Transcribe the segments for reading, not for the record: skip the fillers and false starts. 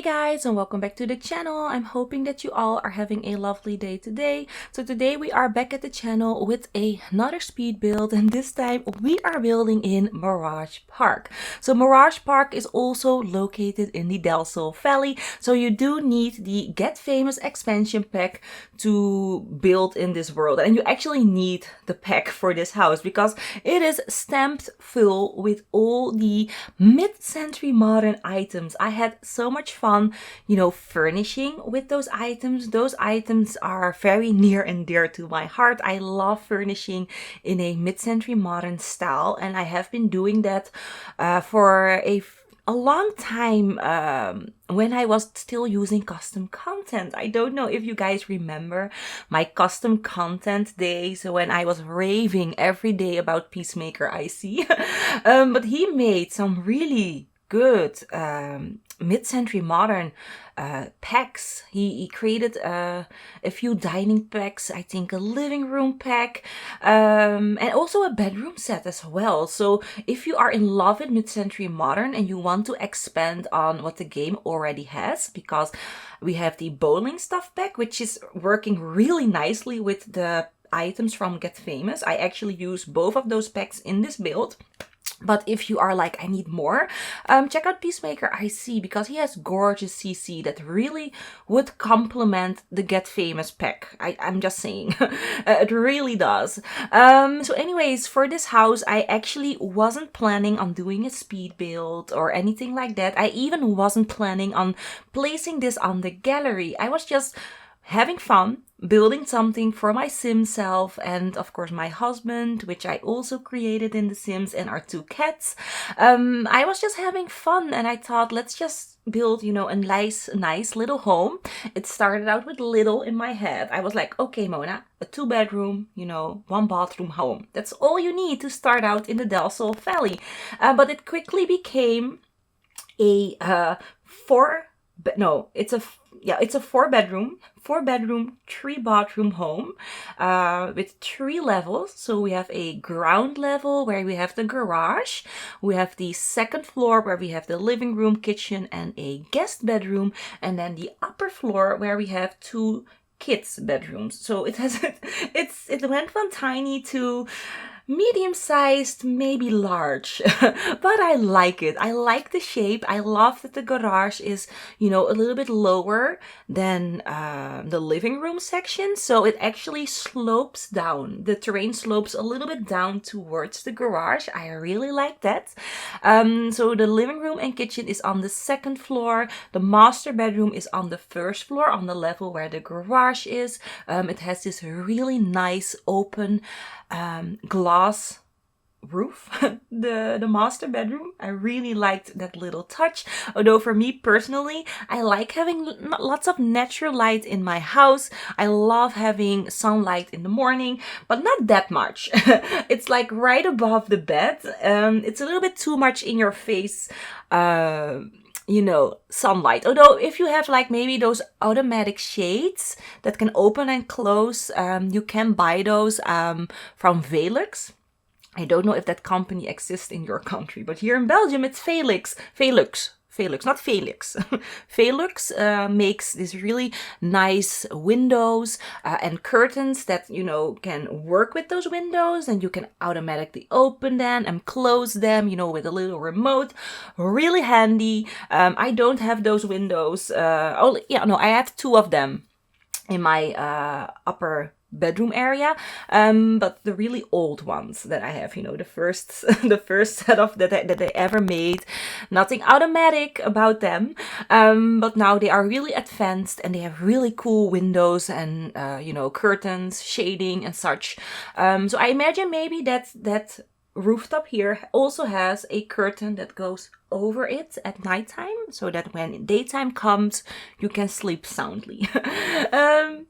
Hey guys, and welcome back to the channel. I'm hoping that you all are having a lovely day today. So today we are back at the channel with another speed build, and this time we are building in Mirage Park. So Mirage Park is also located in the Delso Valley, so you do need the Get Famous expansion pack to build in this world. And you actually need the pack for this house because it is stamped full with all the mid-century modern items. I had so much fun, furnishing with those items. Those items are very near and dear to my heart. I love furnishing in a mid-century modern style, and I have been doing that for a long time when I was still using custom content. I don't know if you guys remember my custom content days when I was raving every day about Peacemaker IC. But he made some really good mid-century modern packs. He created a few dining packs, I think a living room pack, and also a bedroom set as well. So if you are in love with mid-century modern and you want to expand on what the game already has, because we have the bowling stuff pack, which is working really nicely with the items from Get Famous. I actually use both of those packs in this build. But if you are like, I need more, check out Peacemaker IC because he has gorgeous CC that really would complement the Get Famous pack. I'm just saying. It really does. So anyways, for this house, I actually wasn't planning on doing a speed build or anything like that. I even wasn't planning on placing this on the gallery. I was just having fun, building something for my sim self and of course my husband, which I also created in The Sims, and our two cats. I was just having fun and I thought, let's just build, a nice little home. It started out with little in my head. I was like, okay, Mona, a 2-bedroom, 1-bathroom home. That's all you need to start out in the Delso Valley. But it quickly became a 4-bedroom, 3-bathroom home with 3 levels. So we have a ground level where we have the garage. We have the second floor where we have the living room, kitchen, and a guest bedroom. And then the upper floor where we have 2 kids' bedrooms. So it went from tiny to medium-sized, maybe large, but I like it. I like the shape. I love that the garage is, a little bit lower than the living room section. So it actually slopes down. The terrain slopes a little bit down towards the garage. I really like that. So the living room and kitchen is on the 2nd floor. The master bedroom is on the 1st floor, on the level where the garage is. It has this really nice open glass roof. the master bedroom, I really liked that little touch. Although for me personally, I like having lots of natural light in my house. I love having sunlight in the morning, but not that much. It's like right above the bed. It's a little bit too much in your face, sunlight. Although if you have like maybe those automatic shades that can open and close, you can buy those from Velux. I don't know if that company exists in your country, but here in Belgium it's Velux, not Felix. Velux makes these really nice windows and curtains that, can work with those windows, and you can automatically open them and close them, with a little remote. Really handy. I don't have those windows. I have 2 of them in my upper bedroom area, but the really old ones that I have, the first setup that I ever made, nothing automatic about them, but now they are really advanced and they have really cool windows and curtains, shading and such. So I imagine maybe that rooftop here also has a curtain that goes over it at nighttime, so that when daytime comes, you can sleep soundly.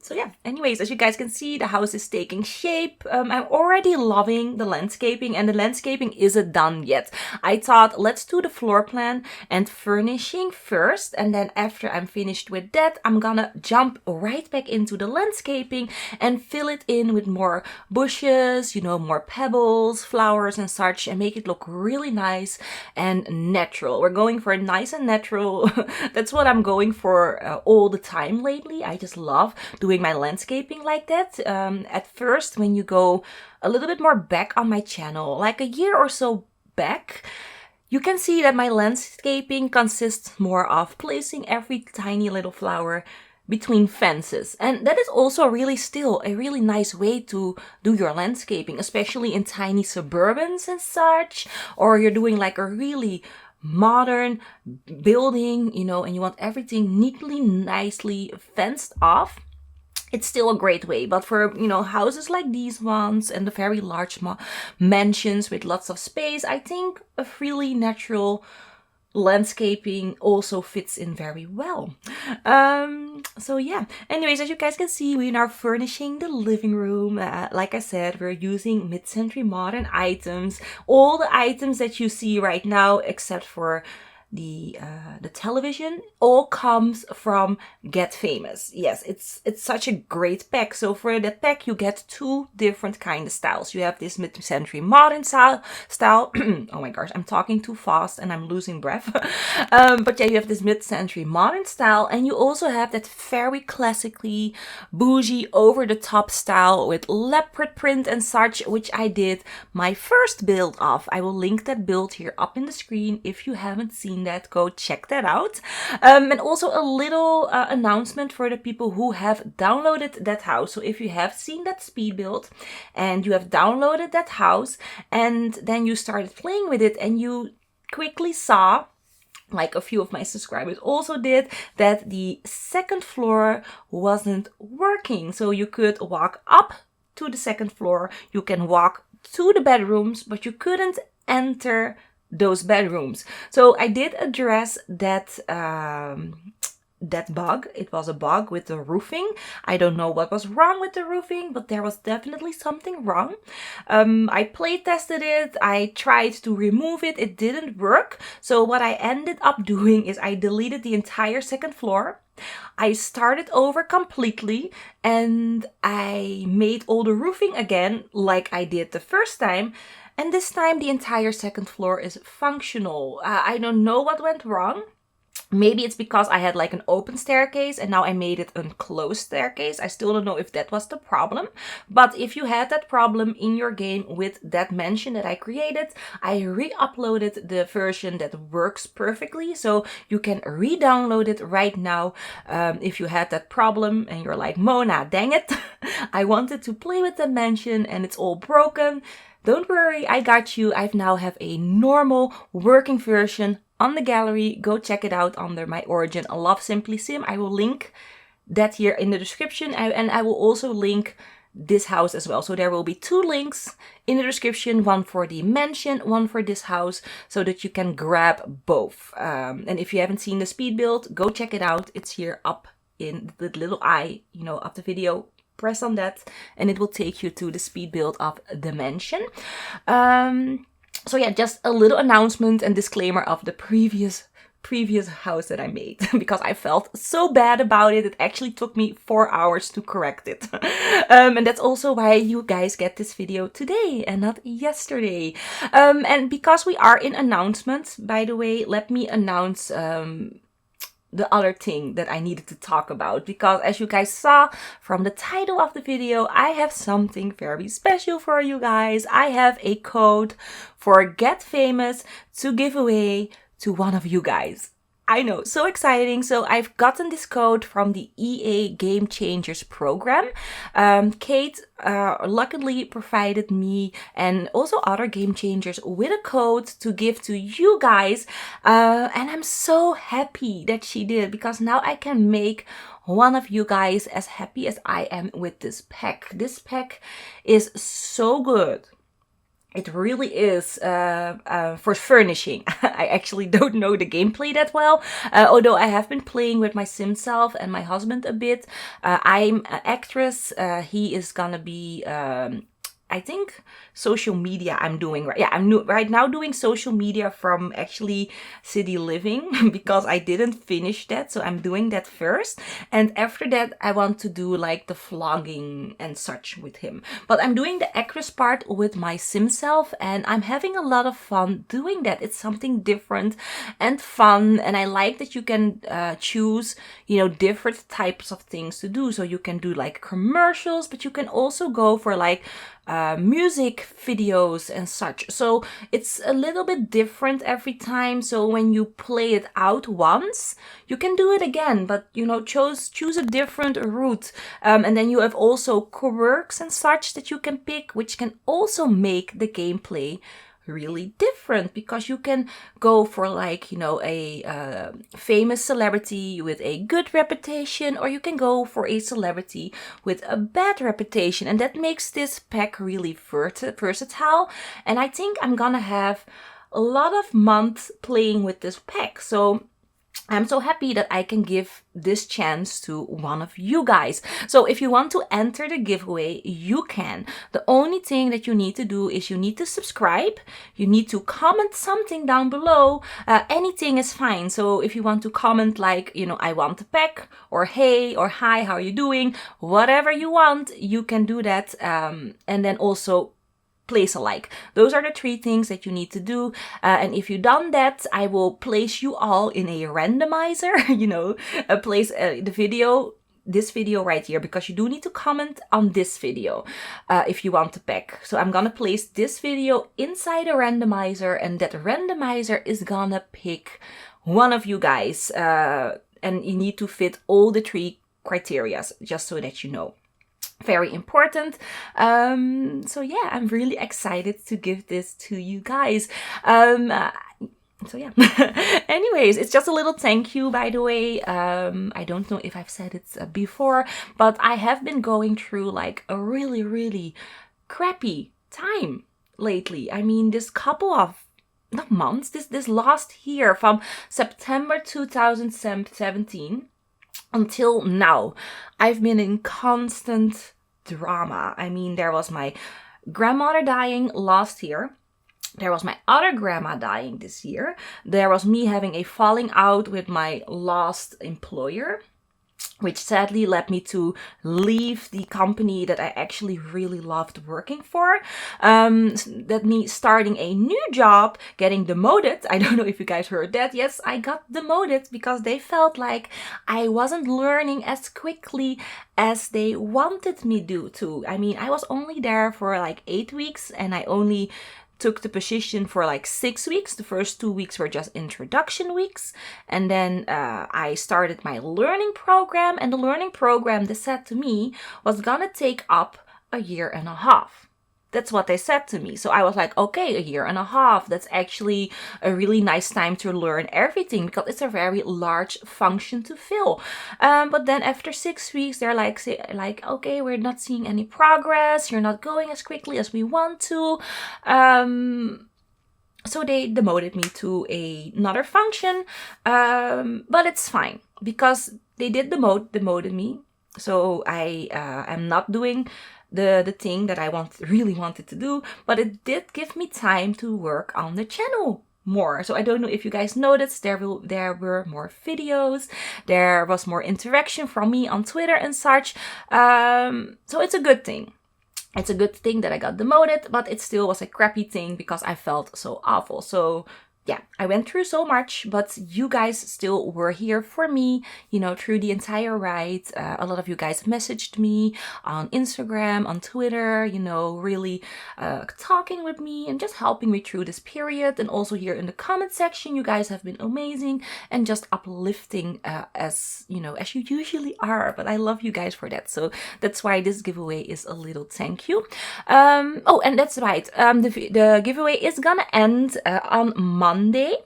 So yeah, anyways, as you guys can see, the house is taking shape. I'm already loving the landscaping, and the landscaping isn't done yet. I thought, let's do the floor plan and furnishing first, and then after I'm finished with that, I'm gonna jump right back into the landscaping and fill it in with more bushes, more pebbles, flowers, flowers and such and make it look really nice and natural. We're going for nice and natural. That's what I'm going for all the time lately. I just love doing my landscaping like that. At first, when you go a little bit more back on my channel, like a year or so back, you can see that my landscaping consists more of placing every tiny little flower between fences. And that is also really still a really nice way to do your landscaping, especially in tiny suburbans and such, or you're doing like a really modern building, you know, and you want everything neatly, nicely fenced off. It's still a great way, but for, you know, houses like these ones and the very large mansions with lots of space, I think a really natural landscaping also fits in very well. So yeah, anyways, as you guys can see, we are now furnishing the living room. Like I said, we're using mid-century modern items, all the items that you see right now except for the television, all comes from Get Famous. Yes, it's such a great pack. So for that pack, you get two different kind of styles. You have this mid-century modern style. Oh my gosh, I'm talking too fast and I'm losing breath. But yeah, you have this mid-century modern style, and you also have that very classically bougie, over-the-top style with leopard print and such, which I did my first build of. I will link that build here up in the screen if you haven't seen that. Go check that out. And also a little announcement for the people who have downloaded that house. So if you have seen that speed build and you have downloaded that house and then you started playing with it and you quickly saw, like a few of my subscribers also did, that the second floor wasn't working. So you could walk up to the second floor, you can walk to the bedrooms, but you couldn't enter those bedrooms. So I did address that that bug. It was a bug with the roofing. I don't know what was wrong with the roofing, but there was definitely something wrong. I play tested it. I tried to remove it. It didn't work. So what I ended up doing is I deleted the entire second floor. I started over completely and I made all the roofing again like I did the first time. And this time the entire second floor is functional. I don't know what went wrong. Maybe it's because I had like an open staircase and now I made it a closed staircase. I still don't know if that was the problem. But if you had that problem in your game with that mansion that I created, I re-uploaded the version that works perfectly. So you can re-download it right now if you had that problem and you're like, Mona, dang it. I wanted to play with the mansion and it's all broken. Don't worry, I got you. I now have a normal working version on the gallery. Go check it out under my origin LoveSimplySim. I will link that here in the description, and I will also link this house as well. So there will be two links in the description, one for the mansion, one for this house, so that you can grab both. And if you haven't seen the speed build, go check it out. It's here up in the little eye, you know, of the video. Press on that and it will take you to the speed build of the mansion. So yeah, just a little announcement and disclaimer of the previous house that I made because I felt so bad about it. It actually took me 4 hours to correct it. And that's also why you guys get this video today and not yesterday. And because we are in announcements, by the way, let me announce the other thing that I needed to talk about, because as you guys saw from the title of the video, I have something very special for you guys. I have a code for Get Famous to give away to one of you guys. I know, so exciting. So I've gotten this code from the EAGameChangers program. Kate luckily provided me and also other game changers with a code to give to you guys. And I'm so happy that she did, because now I can make one of you guys as happy as I am with this pack. This pack is so good. It really is for furnishing. I actually don't know the gameplay that well, although I have been playing with my sim self and my husband a bit. I'm an actress. He is gonna be, I think, social media I'm doing right. Yeah, I'm right now doing social media from actually City Living because I didn't finish that. So I'm doing that first. And after that, I want to do like the vlogging and such with him. But I'm doing the actress part with my sim self and I'm having a lot of fun doing that. It's something different and fun. And I like that you can choose, you know, different types of things to do. So you can do like commercials, but you can also go for like music videos and such. So it's a little bit different every time. So when you play it out once, you can do it again, but you know, choose a different route. And then you have also quirks and such that you can pick, which can also make the gameplay really different, because you can go for like, you know, a famous celebrity with a good reputation, or you can go for a celebrity with a bad reputation, and that makes this pack really versatile. And I think I'm gonna have a lot of months playing with this pack, so I'm so happy that I can give this chance to one of you guys. So if you want to enter the giveaway, you can. The only thing that you need to do is you need to subscribe. You need to comment something down below. Anything is fine. So if you want to comment like, you know, I want the pack, or hey, or hi, how are you doing? Whatever you want, you can do that. And then also place a like. Those are the 3 things that you need to do. And if you've done that, I will place you all in a randomizer, you know, place this video right here, because you do need to comment on this video if you want to pack. So I'm gonna place this video inside a randomizer, and that randomizer is gonna pick one of you guys. And you need to fit all the 3 criteria, just so that you know. Very important. So yeah, I'm really excited to give this to you guys. So yeah. Anyways, it's just a little thank you, by the way. I don't know if I've said it before, but I have been going through like a really, really crappy time lately. I mean, this couple of not months, this last year, from September 2017 until now, I've been in constant drama. I mean, there was my grandmother dying last year. There was my other grandma dying this year. There was me having a falling out with my last employer, which sadly led me to leave the company that I actually really loved working for. That means starting a new job, getting demoted. I don't know if you guys heard that. Yes, I got demoted because they felt like I wasn't learning as quickly as they wanted me to. I mean, I was only there for like 8 weeks, and I only took the position for like 6 weeks. The first 2 weeks were just introduction weeks. And then I started my learning program. And the learning program, they said to me, was gonna take up a year and a half. That's what they said to me. So I was like, okay, a year and a half. That's actually a really nice time to learn everything, because it's a very large function to fill. But then after 6 weeks, they're like, okay, we're not seeing any progress. You're not going as quickly as we want to. So they demoted me to another function. But it's fine, because they did demoted me. So I am not doing the thing that I really wanted to do, but it did give me time to work on the channel more. So I don't know if you guys noticed, there were more videos, there was more interaction from me on Twitter and such. So it's a good thing. It's a good thing that I got demoted, but it still was a crappy thing because I felt so awful. So yeah, I went through so much, but you guys still were here for me, you know, through the entire ride. A lot of you guys messaged me on Instagram, on Twitter, you know, really talking with me and just helping me through this period. And also here in the comment section, you guys have been amazing and just uplifting as, you know, as you usually are. But I love you guys for that. So that's why this giveaway is a little thank you. Oh, and that's right. The giveaway is gonna end on Monday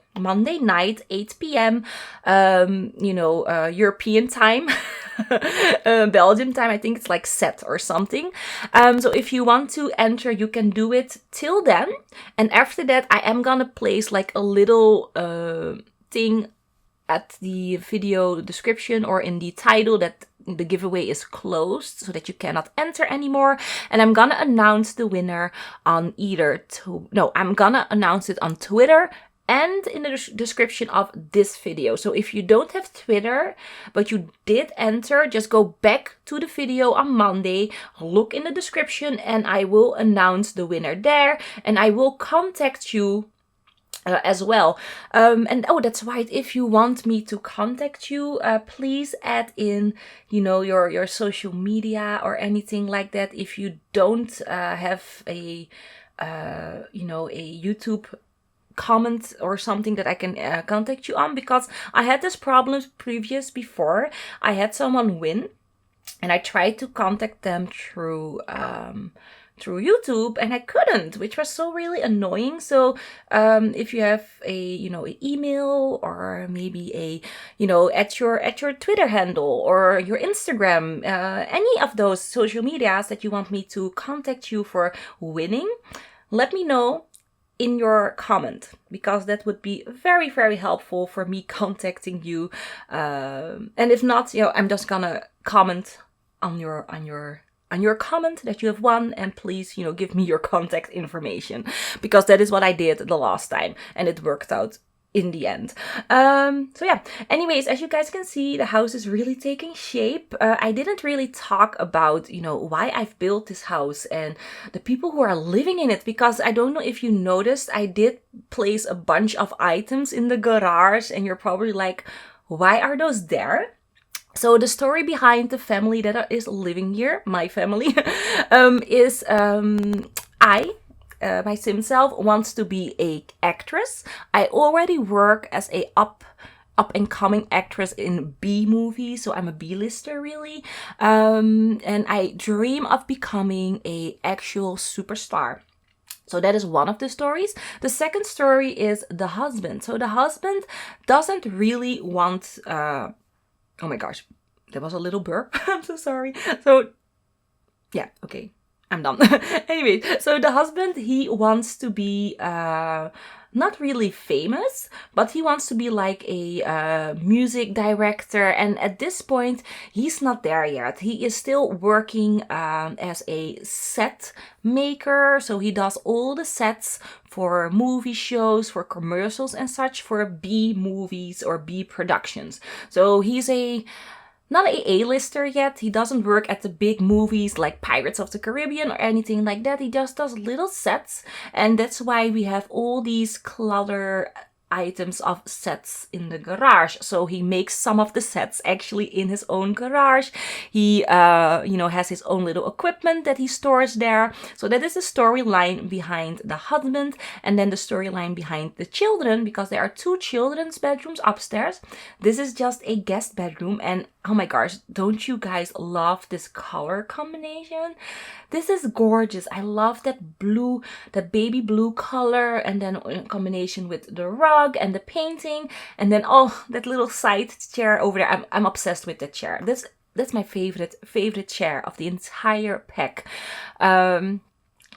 night, 8 p.m. European time, Belgium time. I think it's like set or something. So if you want to enter, you can do it till then. And after that, I am gonna place like a little thing at the video description or in the title that the giveaway is closed so that you cannot enter anymore. And I'm gonna announce the winner on I'm gonna announce it on Twitter and in the description of this video. So if you don't have Twitter, but you did enter, just go back to the video on Monday, look in the description, and I will announce the winner there, and I will contact you as well. And oh, that's right, if you want me to contact you, please add in, your social media or anything like that. If you don't have a YouTube comment or something that I can contact you on, because I had this problem before. I had someone win and I tried to contact them through YouTube and I couldn't, which was so really annoying. So if you have an email or maybe at your Twitter handle or your Instagram, any of those social medias that you want me to contact you for winning, let me know in your comment, because that would be very, very helpful for me contacting you. And if not, I'm just gonna comment on your comment that you have won, and please, give me your contact information, because that is what I did the last time and it worked out in the end. So yeah, anyways, as you guys can see, the house is really taking shape. I didn't really talk about, why I've built this house and the people who are living in it, because I don't know if you noticed, I did place a bunch of items in the garage and you're probably like, why are those there? So the story behind the family that is living here, my family, is my sim self wants to be an actress. I already work as a up and coming actress in B movies, so I'm a B-lister really. And I dream of becoming a actual superstar. So that is one of the stories. The second story is the husband. So the husband doesn't really want... oh my gosh, that was a little burp. I'm so sorry. So yeah, okay. I'm done. Anyway, so the husband, he wants to be not really famous, but he wants to be like a music director. And at this point, he's not there yet. He is still working as a set maker. So he does all the sets for movie shows, for commercials and such, for B movies or B productions. So he's not a A-lister yet. He doesn't work at the big movies like Pirates of the Caribbean or anything like that. He just does little sets, and that's why we have all these clutter items of sets in the garage. So he makes some of the sets actually in his own garage. He has his own little equipment that he stores there. So that is the storyline behind the husband, and then the storyline behind the children, because there are 2 children's bedrooms upstairs. This is just a guest bedroom, and oh my gosh, don't you guys love this color combination? This is gorgeous. I love that blue, that baby blue color, and then in combination with the rug and the painting, and then that little side chair over there. I'm obsessed with that chair. That's my favorite chair of the entire pack.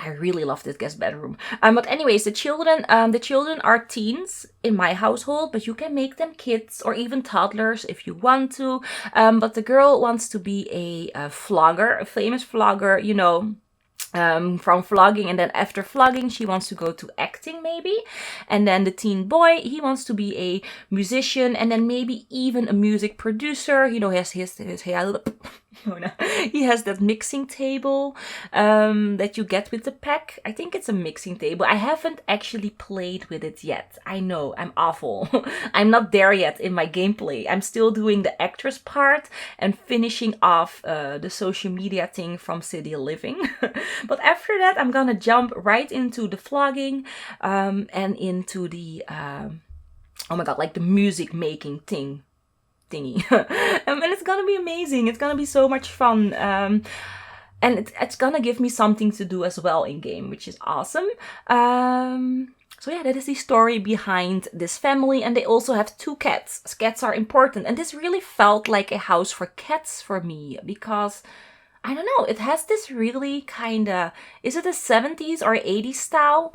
I really love this guest bedroom. But anyways, the children are teens in my household, but you can make them kids or even toddlers if you want to. But the girl wants to be a vlogger, a famous vlogger, from vlogging, and then after vlogging she wants to go to acting maybe. And then the teen boy, he wants to be a musician and then maybe even a music producer. He has that mixing table that you get with the pack. I think it's a mixing table. I haven't actually played with it yet. I know, I'm awful. I'm not there yet in my gameplay. I'm still doing the actress part and finishing off the social media thing from City Living. But after that, I'm gonna jump right into the vlogging and into the, oh my god, like the music making thingy. And it's gonna be amazing. It's gonna be so much fun. And it's gonna give me something to do as well in game, which is awesome. So yeah, that is the story behind this family. And they also have 2 cats. Cats are important. And this really felt like a house for cats for me, because I don't know, it has this really kind of, is it a 70s or 80s style?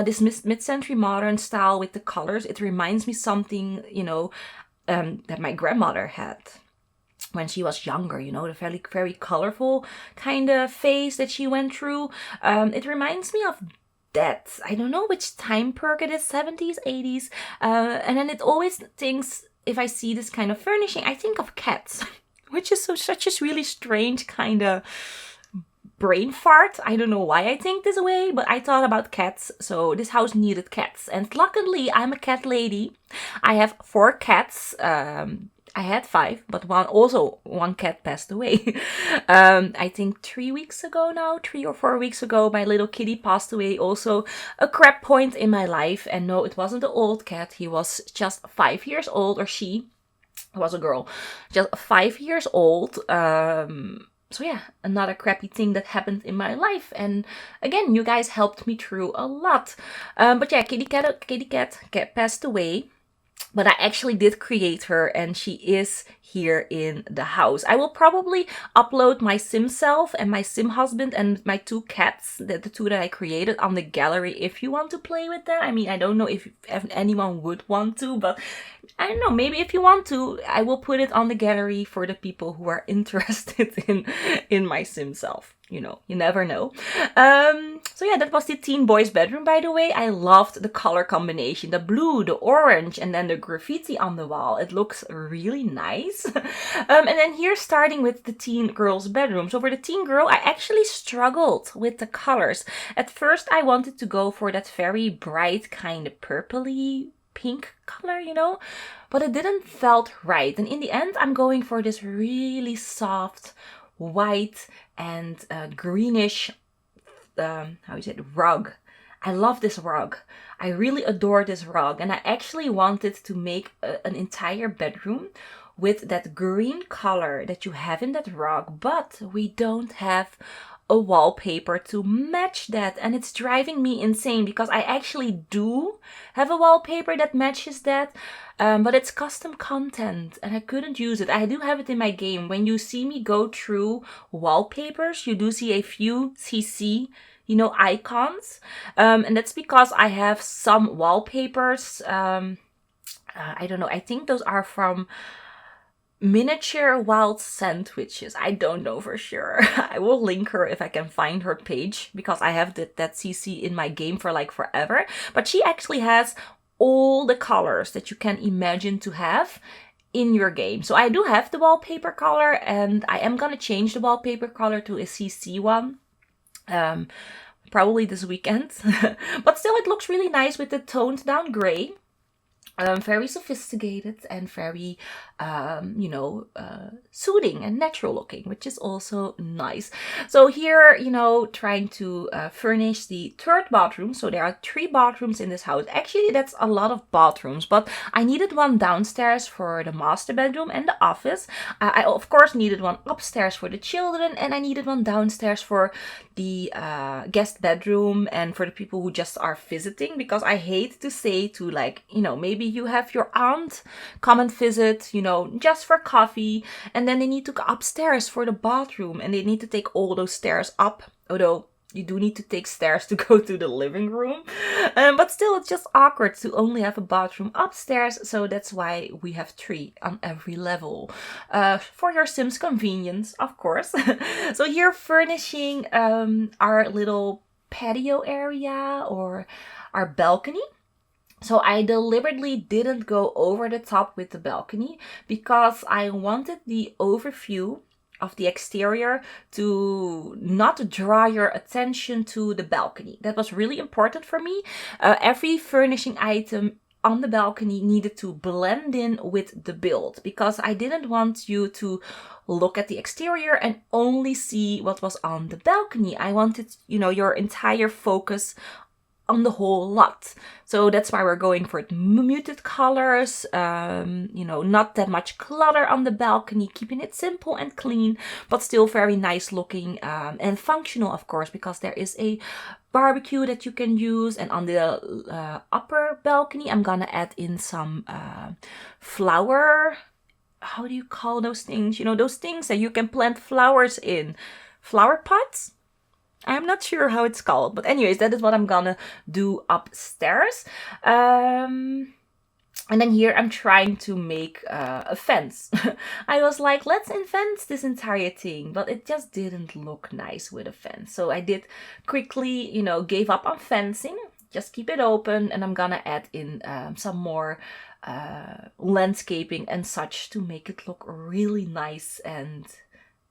This mid-century modern style with the colors. It reminds me something, that my grandmother had. when she was younger, you know, the very, very colorful kind of phase that she went through. It reminds me of that. I don't know which time period it is, 70s, 80s. And then it always thinks, if I see this kind of furnishing, I think of cats, which is such a really strange kind of brain fart. I don't know why I think this way, but I thought about cats, so this house needed cats. And luckily, I'm a cat lady. I have 4 cats. I had 5, but one cat passed away. I think 3 weeks ago now, 3 or 4 weeks ago, my little kitty passed away. Also a crap point in my life. And no, it wasn't an old cat. He was just 5 years old, or she was a girl, just 5 years old. So yeah, another crappy thing that happened in my life. And again, you guys helped me through a lot. But yeah, kitty cat passed away. But I actually did create her, and she is here in the house. I will probably upload my sim self and my sim husband and my 2 cats, the 2 that I created, on the gallery if you want to play with them. I mean, I don't know if anyone would want to, but I don't know, maybe if you want to, I will put it on the gallery for the people who are interested in my sim self. You know, you never know. So yeah, that was the teen boys bedroom, by the way. I loved the color combination, the blue, the orange, and then the graffiti on the wall. It looks really nice. And then here, starting with the teen girl's bedroom. So for the teen girl, I actually struggled with the colors. At first, I wanted to go for that very bright kind of purpley pink color, you know, but it didn't felt right. And in the end, I'm going for this really soft white and greenish, rug. I love this rug. I really adore this rug. And I actually wanted to make an entire bedroom with that green color that you have in that rug, but we don't have a wallpaper to match that, and it's driving me insane because I actually do have a wallpaper that matches that, but it's custom content and I couldn't use it. I do have it in my game. When you see me go through wallpapers, you do see a few CC, you know, icons, and that's because I have some wallpapers. I don't know, I think those are from Miniature Wild Sandwiches. I don't know for sure. I will link her if I can find her page, because I have that CC in my game for like forever. But she actually has all the colors that you can imagine to have in your game. So I do have the wallpaper color, and I am gonna change the wallpaper color to a CC one. Probably this weekend. But still, it looks really nice with the toned down gray. Very sophisticated and very, soothing and natural looking, which is also nice. So here, you know, trying to furnish the 3rd bathroom. So there are 3 bathrooms in this house. Actually, that's a lot of bathrooms, but I needed one downstairs for the master bedroom and the office. I, of course, needed one upstairs for the children, and I needed one downstairs for the guest bedroom and for the people who just are visiting, because I hate to say to, like, you know, maybe you have your aunt come and visit, you know, just for coffee, and then they need to go upstairs for the bathroom, and they need to take all those stairs up, although you do need to take stairs to go to the living room, but still, it's just awkward to only have a bathroom upstairs. So that's why we have 3 on every level, for your Sims convenience, of course. So here, furnishing our little patio area or our balcony. So I deliberately didn't go over the top with the balcony because I wanted the overview of the exterior to not draw your attention to the balcony. That was really important for me. Every furnishing item on the balcony needed to blend in with the build, because I didn't want you to look at the exterior and only see what was on the balcony. I wanted, you know, your entire focus on the whole lot. So that's why we're going for muted colors, not that much clutter on the balcony, keeping it simple and clean, but still very nice looking, and functional, of course, because there is a barbecue that you can use. And on the upper balcony, I'm gonna add in some flower, how do you call those things? You know, those things that you can plant flowers in. Flower pots? I'm not sure how it's called, but anyways, that is what I'm gonna do upstairs. And then here I'm trying to make a fence. I was like, let's invent this entire thing, but it just didn't look nice with a fence. So I did quickly, you know, gave up on fencing, just keep it open, and I'm gonna add in some more landscaping and such to make it look really nice and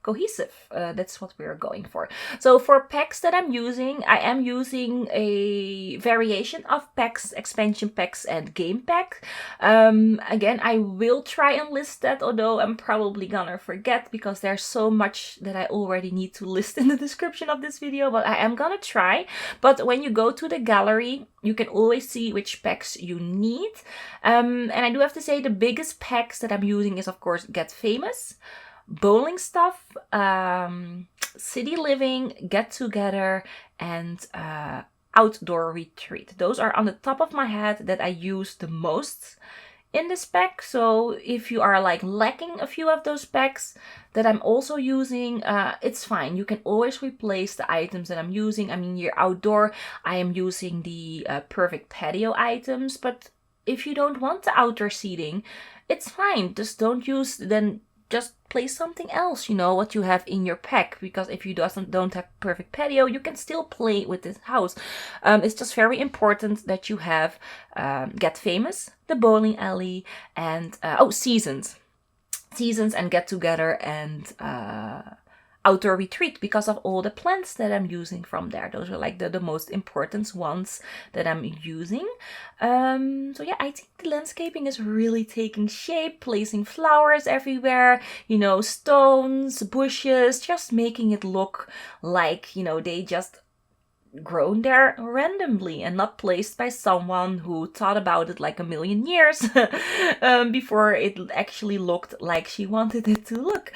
cohesive. That's what we're going for. So for packs that I'm using, I am using a variation of packs, expansion packs and game pack. Again, I will try and list that, although I'm probably gonna forget because there's so much that I already need to list in the description of this video, but I am gonna try. But when you go to the gallery, you can always see which packs you need. And I do have to say the biggest packs that I'm using is, of course, Get Famous, Bowling Stuff, City Living, Get Together, and Outdoor Retreat. Those are on the top of my head that I use the most in this pack. So if you are like lacking a few of those packs that I'm also using, it's fine. You can always replace the items that I'm using. I mean, here outdoor, I am using the perfect patio items, but if you don't want the outdoor seating, it's fine. Just don't use, then just place something else, you know, what you have in your pack, because if you don't have perfect patio, you can still play with this house. It's just very important that you have Get Famous, the bowling alley, and Seasons and Get Together, and Outdoor Retreat, because of all the plants that I'm using from there. Those are like the most important ones that I'm using. So yeah, I think the landscaping is really taking shape, placing flowers everywhere, you know, stones, bushes, just making it look like, you know, they just grown there randomly and not placed by someone who thought about it like a million years before it actually looked like she wanted it to look.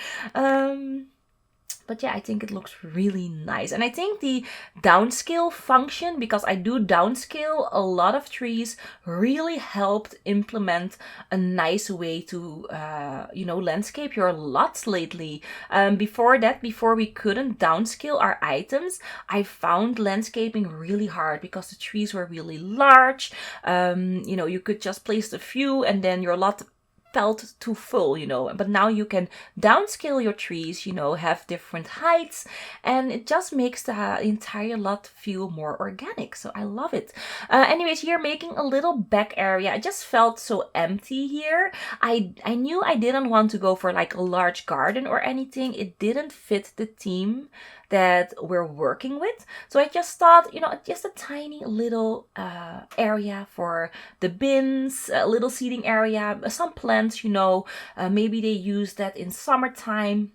But yeah, I think it looks really nice. And I think the downscale function, because I do downscale a lot of trees, really helped implement a nice way to, you know, landscape your lots lately. Before we couldn't downscale our items, I found landscaping really hard because the trees were really large. You know, you could just place a few and then your lot felt too full, you know, but now you can downscale your trees, you know, have different heights, and it just makes the entire lot feel more organic. So I love it. Anyways, here making a little back area. I just felt so empty here. I knew I didn't want to go for like a large garden or anything. It didn't fit the theme that we're working with. So I just thought, you know, just a tiny little area for the bins, a little seating area, some plants, you know, maybe they use that in summertime,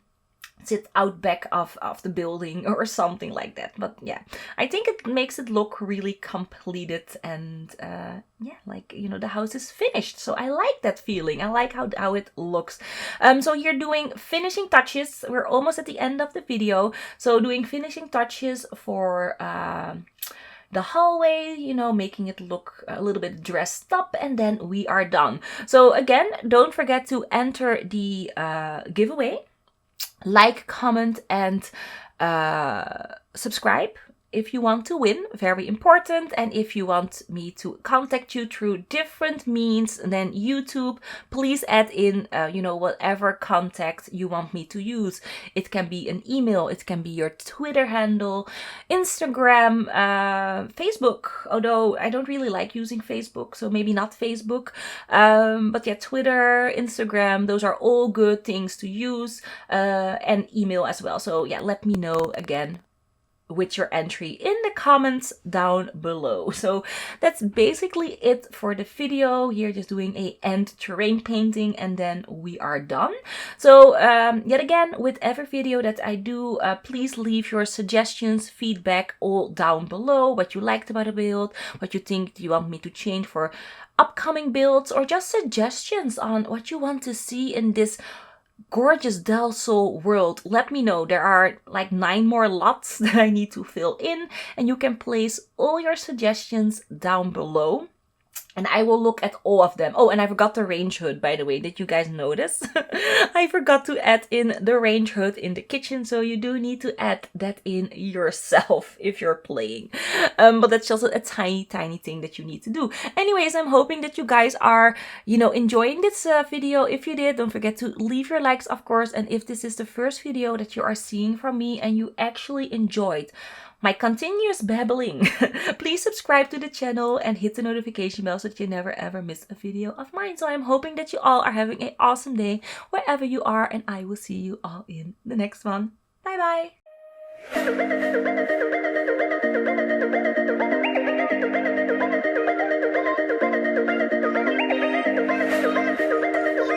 sit out back of the building or something like that. But yeah, I think it makes it look really completed and yeah, like, you know, the house is finished. So I like that feeling. I like how it looks. So you're doing finishing touches. We're almost at the end of the video. So doing finishing touches for the hallway, you know, making it look a little bit dressed up, and then we are done. So again, don't forget to enter the giveaway. Like, comment, and subscribe if you want to win, very important. And if you want me to contact you through different means than YouTube, please add in, you know, whatever contact you want me to use. It can be an email, it can be your Twitter handle, Instagram, Facebook, although I don't really like using Facebook, so maybe not Facebook. But yeah, Twitter, Instagram, those are all good things to use, and email as well. So yeah, let me know again with your entry in the comments down below. So that's basically it for the video. Here just doing a end terrain painting, and then we are done. So yet again, with every video that I do, please leave your suggestions, feedback all down below. What you liked about a build, what you think you want me to change for upcoming builds, or just suggestions on what you want to see in this gorgeous Del Sol world. Let me know. There are like 9 more lots that I need to fill in, and you can place all your suggestions down below. and I will look at all of them. Oh, and I forgot the range hood, by the way. Did you guys notice? I forgot to add in the range hood in the kitchen, so you do need to add that in yourself if you're playing. But that's just a tiny thing that you need to do. Anyways, I'm hoping that you guys are, enjoying this video. If you did, don't forget to leave your likes, of course. And if this is the first video that you are seeing from me and you actually enjoyed my continuous babbling, please subscribe to the channel and hit the notification bell so that you never ever miss a video of mine. So I'm hoping that you all are having an awesome day wherever you are, and I will see you all in the next one. Bye bye!